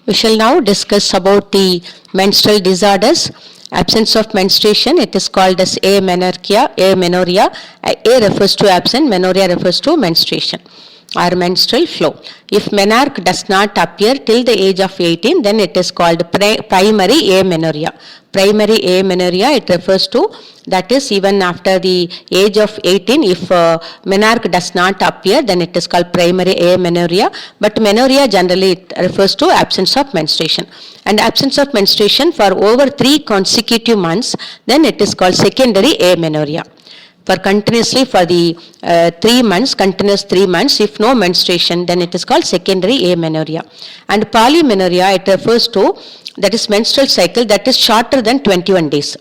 We shall now discuss about the menstrual disorders. Absence of menstruation, it is called as amenorrhea. A refers to absent, menorrhea refers to menstruation or menstrual flow. If menarche does not appear till the age of 18, then it is called primary amenorrhea. Primary amenorrhea, it refers to, that is, even after the age of 18, if menarche does not appear, then it is called primary amenorrhea. But menorrhea generally it refers to absence of menstruation. And absence of menstruation for over 3 consecutive months, then it is called secondary amenorrhea. For continuously for the 3 months, continuous 3 months, if no menstruation, then it is called secondary amenorrhea. And polymenorrhea, it refers to, that is menstrual cycle that is shorter than 21 days.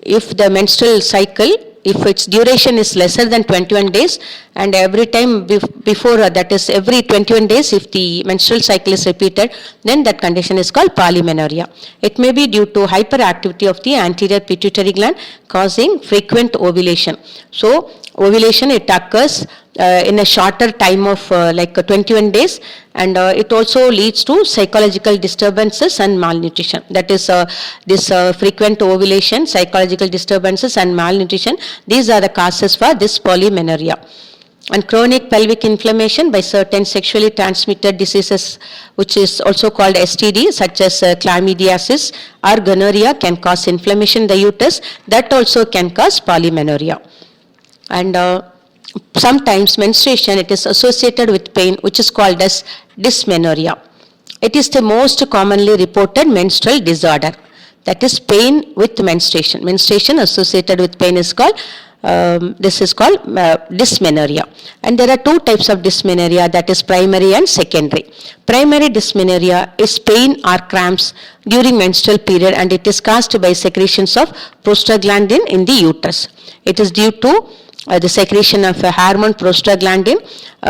If the menstrual cycle, if its duration is lesser than 21 days, and every time before that is every 21 days, if the menstrual cycle is repeated, then that condition is called polymenorrhea. It may be due to hyperactivity of the anterior pituitary gland causing frequent ovulation. So ovulation, it occurs in a shorter time of like 21 days, and it also leads to psychological disturbances and malnutrition. That is this frequent ovulation, psychological disturbances and malnutrition, these are the causes for this polymenorrhea. And chronic pelvic inflammation by certain sexually transmitted diseases, which is also called STD, such as chlamydiasis or gonorrhea, can cause inflammation in the uterus. That also can cause polymenorrhea. And sometimes menstruation, it is associated with pain, which is called as dysmenorrhea. It is the most commonly reported menstrual disorder. That is pain with menstruation. Menstruation associated with pain is called this is called dysmenorrhea. And there are 2 types of dysmenorrhea, that is primary and secondary. Primary dysmenorrhea is pain or cramps during menstrual period, and it is caused by secretions of prostaglandin in the uterus. It is due to the secretion of a hormone prostaglandin.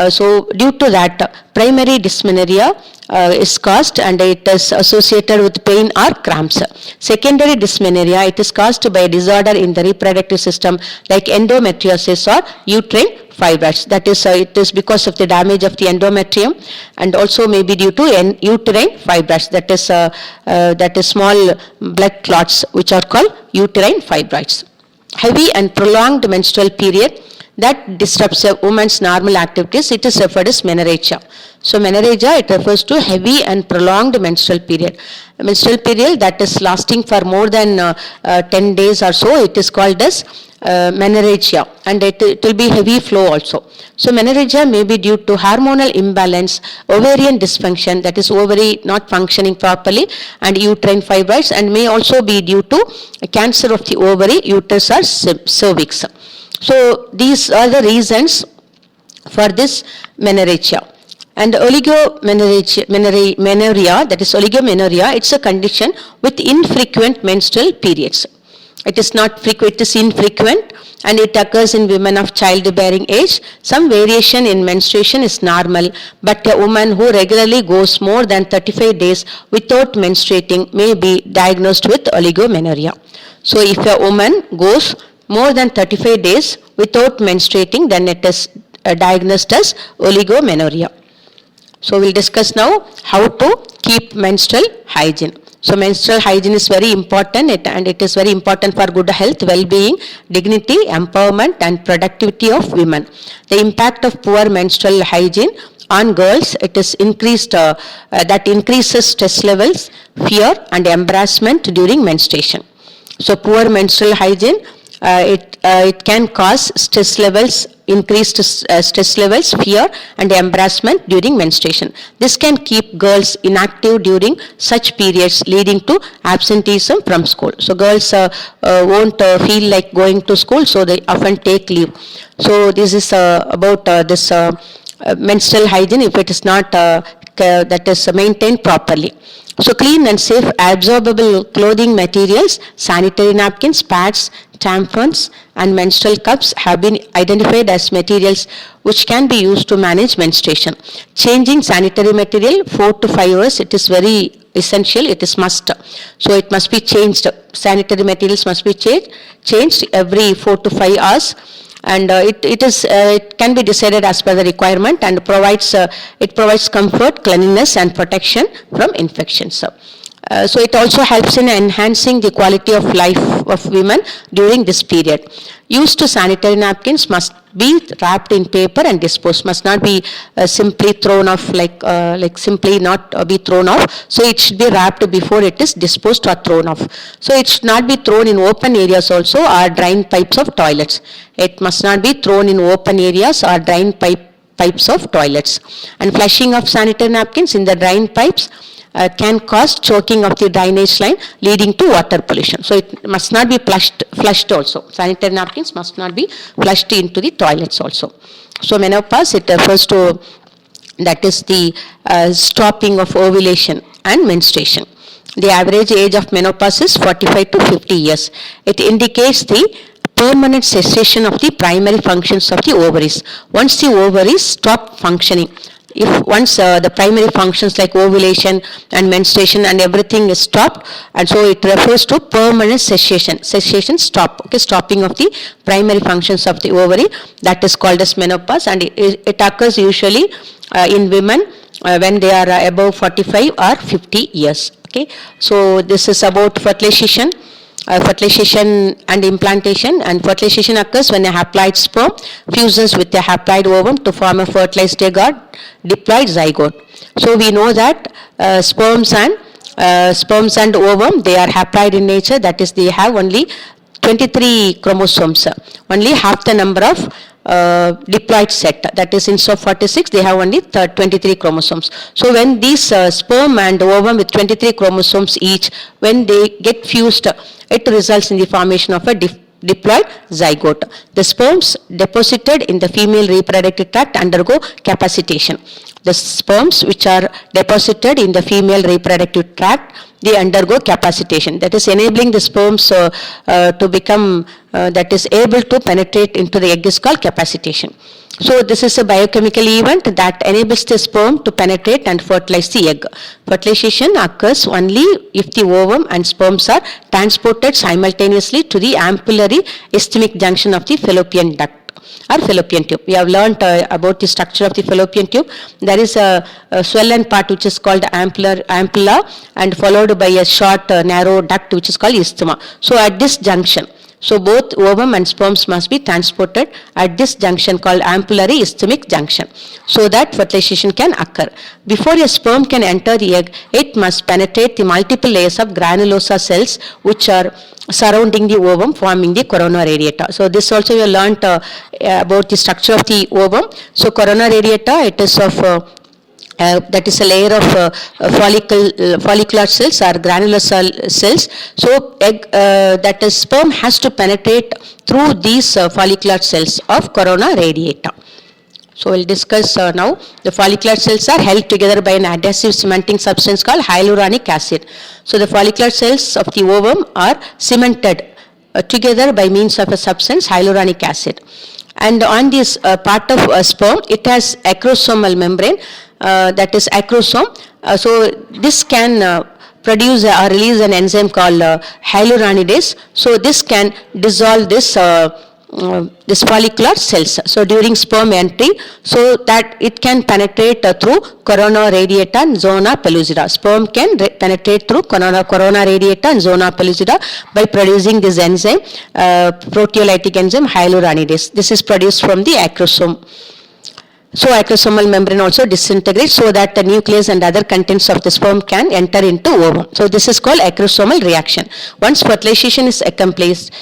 So due to that, primary dysmenorrhea is caused, and it is associated with pain or cramps. Secondary dysmenorrhea, it is caused by a disorder in the reproductive system like endometriosis or uterine fibroids. That is, it is because of the damage of the endometrium, and also may be due to uterine fibroids. That is small blood clots which are called uterine fibroids. Heavy and prolonged menstrual period that disrupts a woman's normal activities, it is referred as menorrhagia. So menorrhagia, it refers to heavy and prolonged menstrual period. A menstrual period that is lasting for more than 10 days or so, it is called as menorrhagia, and it will be heavy flow also. So menorrhagia may be due to hormonal imbalance, ovarian dysfunction, that is ovary not functioning properly, and uterine fibroids, and may also be due to cancer of the ovary, uterus or cervix. So these are the reasons for this menorrhagia. And oligomenorrhea, that is oligomenorrhea, it's a condition with infrequent menstrual periods. It is not frequent, it is infrequent, and it occurs in women of childbearing age. Some variation in menstruation is normal, but a woman who regularly goes more than 35 days without menstruating may be diagnosed with oligomenorrhea. So if a woman goes more than 35 days without menstruating, then it is diagnosed as oligomenorrhea. So we'll discuss now how to keep menstrual hygiene. So menstrual hygiene is very important, and it is very important for good health, well-being, dignity, empowerment and productivity of women. The impact of poor menstrual hygiene on girls, it is increased, that increases stress levels, fear and embarrassment during menstruation. So poor menstrual hygiene, it can cause stress levels, increased stress levels, fear and embarrassment during menstruation. This can keep girls inactive during such periods, leading to absenteeism from school. So girls won't feel like going to school, so they often take leave. So this is about this menstrual hygiene, if it is not that is maintained properly. So clean and safe absorbable clothing materials, sanitary napkins, pads, tampons and menstrual cups have been identified as materials which can be used to manage menstruation. Changing sanitary material 4 to 5 hours, it is very essential, it is must. So it must be changed. Sanitary materials must be changed every 4 to 5 hours. and it can be decided as per the requirement, and it provides comfort, cleanliness and protection from infections. So it also helps in enhancing the quality of life of women during this period. Used sanitary napkins must be wrapped in paper and disposed, must not be simply thrown off, like simply not be thrown off. So it should be wrapped before it is disposed or thrown off. So it should not be thrown in open areas also, or drain pipes of toilets. It must not be thrown in open areas or drain pipes of toilets. And flushing of sanitary napkins in the drain pipes can cause choking of the drainage line, leading to water pollution. So it must not be flushed also. Sanitary napkins must not be flushed into the toilets also. So menopause, it refers to, that is the stopping of ovulation and menstruation. The average age of menopause is 45 to 50 years. It indicates the permanent cessation of the primary functions of the ovaries. Once the ovaries stop functioning, if once the primary functions like ovulation and menstruation and everything is stopped, and so it refers to permanent cessation, stopping of the primary functions of the ovary, that is called as menopause, and it occurs usually in women when they are above 45 or 50 years. Okay, so this is about fertilization. Fertilization and implantation. And fertilization occurs when a haploid sperm fuses with a haploid ovum to form a fertilized egg or diploid zygote. So we know that sperms and ovum, they are haploid in nature, that is they have only 23 chromosomes, only half the number of diploid set, that is instead of 46 they have only 23 chromosomes. So when these sperm and ovum with 23 chromosomes each, when they get fused, it results in the formation of a diploid zygote. The sperms deposited in the female reproductive tract undergo capacitation. The sperms which are deposited in the female reproductive tract, they undergo capacitation, that is enabling the sperms to become, that is able to penetrate into the egg, is called capacitation. So this is a biochemical event that enables the sperm to penetrate and fertilize the egg. Fertilization occurs only if the ovum and sperms are transported simultaneously to the ampullary isthmic junction of the fallopian duct or fallopian tube. We have learnt about the structure of the fallopian tube. There is a swollen part which is called ampulla, and followed by a short narrow duct which is called isthma. So at this junction, so both ovum and sperms must be transported at this junction called ampullary isthmic junction, so that fertilization can occur. Before a sperm can enter the egg, it must penetrate the multiple layers of granulosa cells which are surrounding the ovum, forming the corona radiata. So this also you learnt about the structure of the ovum. So corona radiata, it is of that is a layer of follicular cells or granular cells. So that is sperm has to penetrate through these follicular cells of corona radiata. So we'll discuss now. The follicular cells are held together by an adhesive cementing substance called hyaluronic acid. So the follicular cells of the ovum are cemented together by means of a substance, hyaluronic acid. And on this part of sperm, it has acrosomal membrane, that is acrosome. So this can produce or release an enzyme called hyaluronidase. So this can dissolve this follicular cells. So during sperm entry, so that it can penetrate through corona radiata and zona pellucida. Sperm can penetrate through corona radiata and zona pellucida by producing this enzyme, proteolytic enzyme hyaluronidase. This is produced from the acrosome. So acrosomal membrane also disintegrates so that the nucleus and other contents of the sperm can enter into ovum. So this is called acrosomal reaction. Once fertilization is accomplished,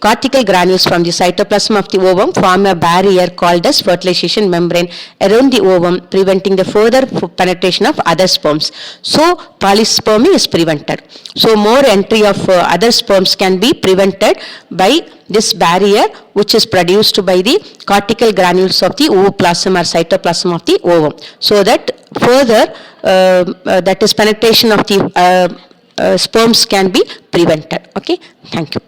cortical granules from the cytoplasm of the ovum form a barrier called as fertilization membrane around the ovum, preventing the further penetration of other sperms. So polyspermy is prevented. So more entry of other sperms can be prevented by this barrier which is produced by the cortical granules of the ovoplasm or cytoplasm of the ovum, so that further that is penetration of the sperms can be prevented. Okay, thank you.